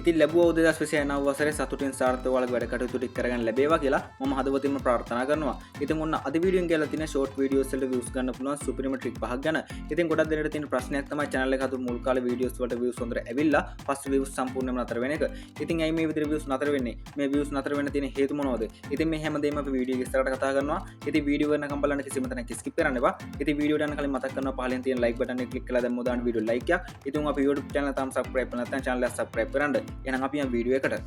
ඉතින් ලැබුවා 2029 වසරේ සතුටින් සාර්ථකව ඔයාලගේ වැඩ කටයුතු ටික කරගන්න ලැබේවා කියලා මම හදවතින්ම ප්‍රාර්ථනා කරනවා. ඉතින් ඔන්න අද වීඩියෝෙන් කියලා තියෙන ෂෝට් වීඩියෝස් වලට views ගන්න පුළුවන් සුපිරිම ට්‍රික් පහක් ගැන. ඉතින් ගොඩක් දෙනෙක්ට තියෙන ප්‍රශ්නයක් තමයි channel එක හදපු මුල් කාලේ වීඩියෝස් වලට views හොඳට ඇවිල්ලා පස්සේ views සම්පූර්ණයෙන්ම නතර වෙන එක. ඉතින් ඇයි මේ විදිහට views නතර වෙන්නේ? මේ views නතර වෙන්න තියෙන හේතු මොනවද? ඉතින් මේ හැමදේම අපි වීඩියෝ එක ඉස්සරහට කතා කරනවා. ඉතින් වීඩියෝ කරනකම් බලන්න කිසිම තැනක skip කරන්න එපා. ඉතින් වීඩියෝ යන කලින් මතක් කරනවා පහලින් තියෙන like button එක click කරලා දැම්ම දාන්න වීඩියෝ like එකක්. ඉතින් අපි YouTube channel එක තාම subscribe කරලා නැත්නම් channel එක subscribe කරන්න. එහෙනම් අපි යමු වීඩියෝ එකට.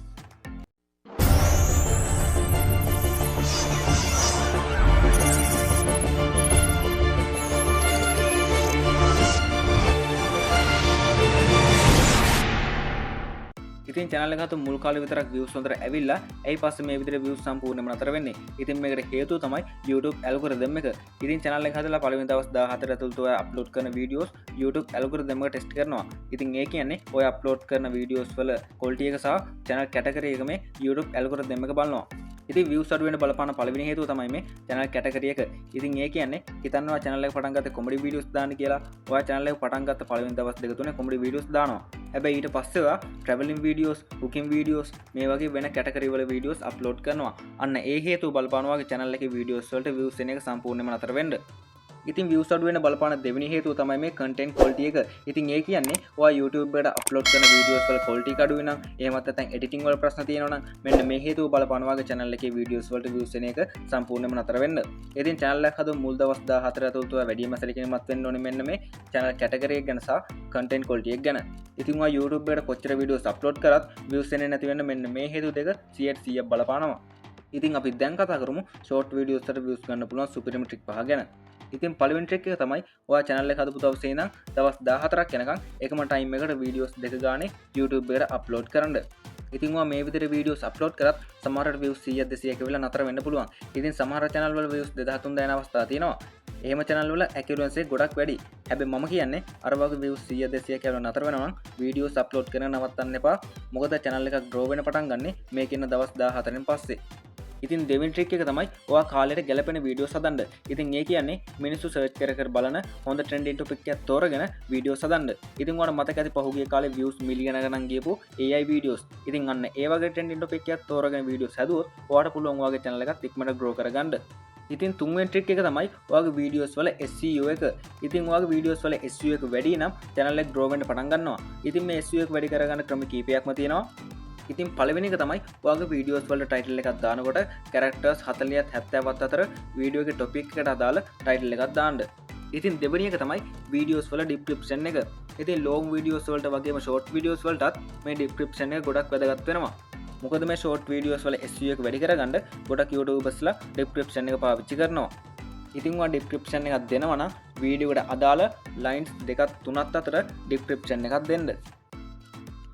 ඉතින් channel එක හතු මුල් කාලේ විතරක් views හොඳට ඇවිල්ලා ඇයි පස්සේ මේ විදිහට views සම්පූර්ණයෙන්ම නතර වෙන්නේ? ඉතින් මේකට හේතුව තමයි YouTube algorithm එක. ඉතින් channel එක හදලා පළවෙනි දවස් 14 ඇතුළත ඔය අප්ලෝඩ් කරන වීඩියෝස් YouTube algorithm එක ටෙස්ට් කරනවා. ඉතින් ඒ කියන්නේ ඔය අප්ලෝඩ් කරන වීඩියෝස් වල quality එක සහ channel category එක මේ YouTube algorithm එක බලනවා. ඉතින් views අඩු වෙන බලපාන පළවෙනි හේතුව තමයි මේ channel category එක. ඉතින් ඒ කියන්නේ හිතන්නවා channel එක පටන් ගත්තේ comedy videos දාන්න කියලා. ඔයා channel එක පටන් ගත්ත පළවෙනි දවස් දෙක තුනේ comedy videos දානවා. හැබැයි ඊට පස්සේ ඔයා traveling videos, cooking videos මේ වගේ වෙන category වල videos upload කරනවා. අන්න ඒ හේතුව බලපානවා ඔයාගේ channel එකේ videos වලට views එන එක සම්පූර්ණයෙන්ම නතර වෙන්න. ඉතින් views අඩු වෙන බලපාන දෙවෙනි හේතුව තමයි මේ content quality එක. ඉතින් ඒ කියන්නේ ඔයා YouTube එකට upload කරන videos වල quality එක අඩු වෙනම් එහෙමත් නැත්නම් editing වල ප්‍රශ්න තියෙනවා නම් මෙන්න මේ හේතුව බලපාන ඔයාගේ channel එකේ videos වලට views එන එක සම්පූර්ණයෙන්ම නතර වෙන්න. ඉතින් channel එක හදමු මුල් දවස් 14 ඇතුළත ඔයා වැඩිම සැලකිලිමත් වෙන්න ඕනේ මෙන්න මේ channel category එක ගැන සහ content quality එක ගැන. ඉතින් ඔයා YouTube එකට කොච්චර videos upload කරත් views එන්නේ නැති වෙන්න මෙන්න මේ හේතු දෙක 100% බලපානවා. ඉතින් අපි දැන් කතා කරමු short videos වලට views ගන්න පුළුවන් සුපිරිම trick පහ ගැන. ඉතින් පළවෙනි ට්‍රික් එක තමයි ඔයා channel එක හදපු දවසේ ඉඳන් දවස් 14ක් යනකම් එකම ටයිම් එකට වීඩියෝස් දෙක ගානේ YouTube එකට අප්ලෝඩ් කරන්න. ඉතින් ඔයා මේ විදිහට වීඩියෝස් අප්ලෝඩ් කරත් සමහරට views 100 200ක වෙලා නතර වෙන්න පුළුවන්. ඉතින් සමහර channel වල views 2000 3000 යන අවස්ථා තියෙනවා. එහෙම channel වල accuracy ගොඩක් වැඩි. හැබැයි මම කියන්නේ අර වගේ views 100 200ක වෙලා නතර වෙනවා නම් වීඩියෝස් අප්ලෝඩ් කරන නවත්තන්න එපා. මොකද channel එකක් grow වෙන්න පටන් ගන්නෙ මේකෙන් දවස් 14න් පස්සේ. ඉතින් දෙවෙනි ට්‍රික් එක තමයි ඔයා කාලයට ගැලපෙන වීඩියෝස් හදන්න. ඉතින් ඒ කියන්නේ මිනිස්සු සර්ච් කර කර බලන හොඳ ට්‍රෙන්ඩින් ටොපික් එකක් තෝරගෙන වීඩියෝස් හදන්න. ඉතින් ඔයාලට මතක ඇති පහුගිය කාලේ views මිලියන ගණන් ගියපු AI වීඩියෝස්. ඉතින් අන්න ඒ වගේ ට්‍රෙන්ඩින් ටොපික් එකක් තෝරගෙන වීඩියෝස් හදුවොත් ඔයාට පුළුවන් ඔයාගේ channel එකත් ඉක්මනට grow කරගන්න. ඉතින් තුන්වෙනි ට්‍රික් එක තමයි ඔයාගේ වීඩියෝස් වල SEO එක. ඉතින් ඔයාගේ වීඩියෝස් වල SEO එක වැඩි නම් channel එක grow වෙන්න පටන් ගන්නවා. ඉතින් මේ SEO එක වැඩි කරගන්න ක්‍රම කීපයක්ම තියෙනවා. ඉතින් පළවෙනි එක තමයි ඔයාගේ වීඩියෝස් වල ටයිටල් එකක් දානකොට කැරක්ටර්ස් 40ත් 70ත් අතර වීඩියෝ එකේ ටොපික් එකට අදාළ ටයිටල් එකක් දාන්න. ඉතින් දෙවෙනි එක තමයි වීඩියෝස් වල ඩිස්ක්‍රිප්ෂන් එක. ඉතින් ලොං වීඩියෝස් වලට වගේම ෂෝට් වීඩියෝස් වලටත් මේ ඩිස්ක්‍රිප්ෂන් එක ගොඩක් වැදගත් වෙනවා. මොකද මේ ෂෝට් වීඩියෝස් වල SEO එක වැඩි කරගන්න ගොඩක් YouTubersලා ඩිස්ක්‍රිප්ෂන් එක පාවිච්චි කරනවා. ඉතින් ඔයා ඩිස්ක්‍රිප්ෂන් එකක් දෙනවා නම් වීඩියෝ එකට අදාළ ලයින්ස් දෙකක් තුනක් අතර ඩිස්ක්‍රිප්ෂන් එකක් දෙන්න.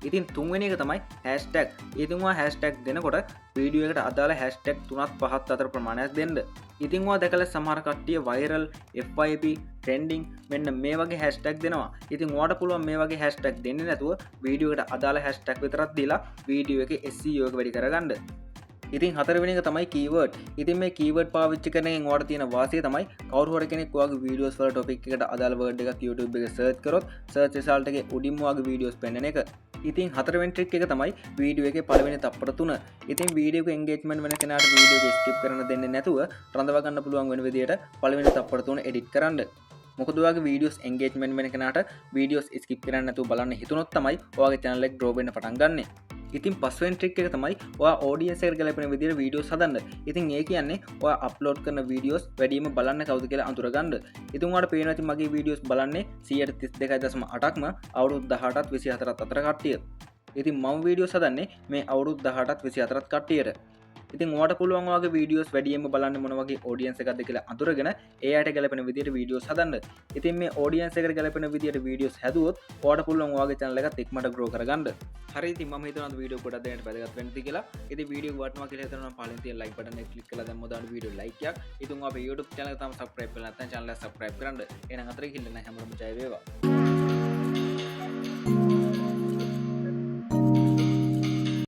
ඉතින් තුන්වෙනි එක තමයි hashtag. ඉතින් ඔයා hashtag දෙනකොට වීඩියෝ එකට අදාළ hashtag 3ත් 5ත් අතර ප්‍රමාණයක් දෙන්න. ඉතින් ඔයා දැකලා සමහර කට්ටිය viral, FYP, trending මෙන්න මේ වගේ hashtag දෙනවා. ඉතින් ඔයාට පුළුවන් මේ වගේ hashtag දෙන්නේ නැතුව වීඩියෝ එකට අදාළ hashtag විතරක් දීලා වීඩියෝ එකේ SEO එක වැඩි කරගන්න. ඉතින් හතරවෙනි එක තමයි keyword. ඉතින් මේ keyword පාවිච්චි කරන එකෙන් ඔයාලට තියෙන වාසිය තමයි කවුරු හරි කෙනෙක් ඔයාගේ videos වල topic එකට අදාළ word එකක් YouTube එකේ search කරොත් search result එකේ උඩින්ම ඔයාගේ videos පෙන්වන එක. ඉතින් හතරවෙනි ට්‍රික් එක තමයි වීඩියෝ එකේ පළවෙනි තප්පර 3. ඉතින් වීඩියෝ එක engagement වෙන කෙනාට වීඩියෝ එක skip කරන්න දෙන්නේ නැතුව රඳවා ගන්න පුළුවන් වෙන විදියට පළවෙනි තප්පර 3 edit කරන්න. මොකද ඔයාගේ videos engagement වෙන කෙනාට videos skip කරන්න නැතුව බලන්න හිතුනොත් තමයි ඔයාගේ channel එක grow වෙන්න පටන් ගන්නෙ. ඉතින් පස්වෙනි ට්‍රික් එක තමයි ඔයා audience එකට ගැලපෙන විදිහට videos හදන්න. ඉතින් ඒ කියන්නේ ඔයා upload කරන videos වැඩිම බලන්න කවුද කියලා අඳුරගන්න. ඉතින් ඔයාලට පේනවා ඉතින් මගේ videos බලන්නේ 132.8ක්ම අවුරුදු 18ත් 24ත් අතර කට්ටිය. ඉතින් මම videos හදන්නේ මේ අවුරුදු 18ත් 24ත් කට්ටියට. ඉතින් ඔයාට පුළුවන් ඔයාගේ videos වැඩියෙන්ම බලන්න මොන වගේ audience එකක්ද කියලා අඳුරගෙන ඒ අයට ගැලපෙන විදිහට videos හදන්න. ඉතින් මේ audience එකට ගැලපෙන විදිහට videos හැදුවොත් ඔයාට පුළුවන් ඔයාගේ channel එකත් ඉක්මනට grow කරගන්න. හරි ඉතින් මම හිතනවා අද වීඩියෝ ගොඩක් දෙනෙක්ට වැදගත් වෙන්න කියලා. ඉතින් වීඩියෝ වටනවා කියලා හිතනවා නම් පහලින් තියෙන like button එක click කරලා දැම්මොත් දාන වීඩියෝ like එකක්. ඉතින් ඔයා අපේ YouTube channel එක තාම subscribe කරලා නැත්නම් channel එක subscribe කරන්න. එහෙනම් අතරින් කිල්ල නැහැ හැමෝම ජය වේවා.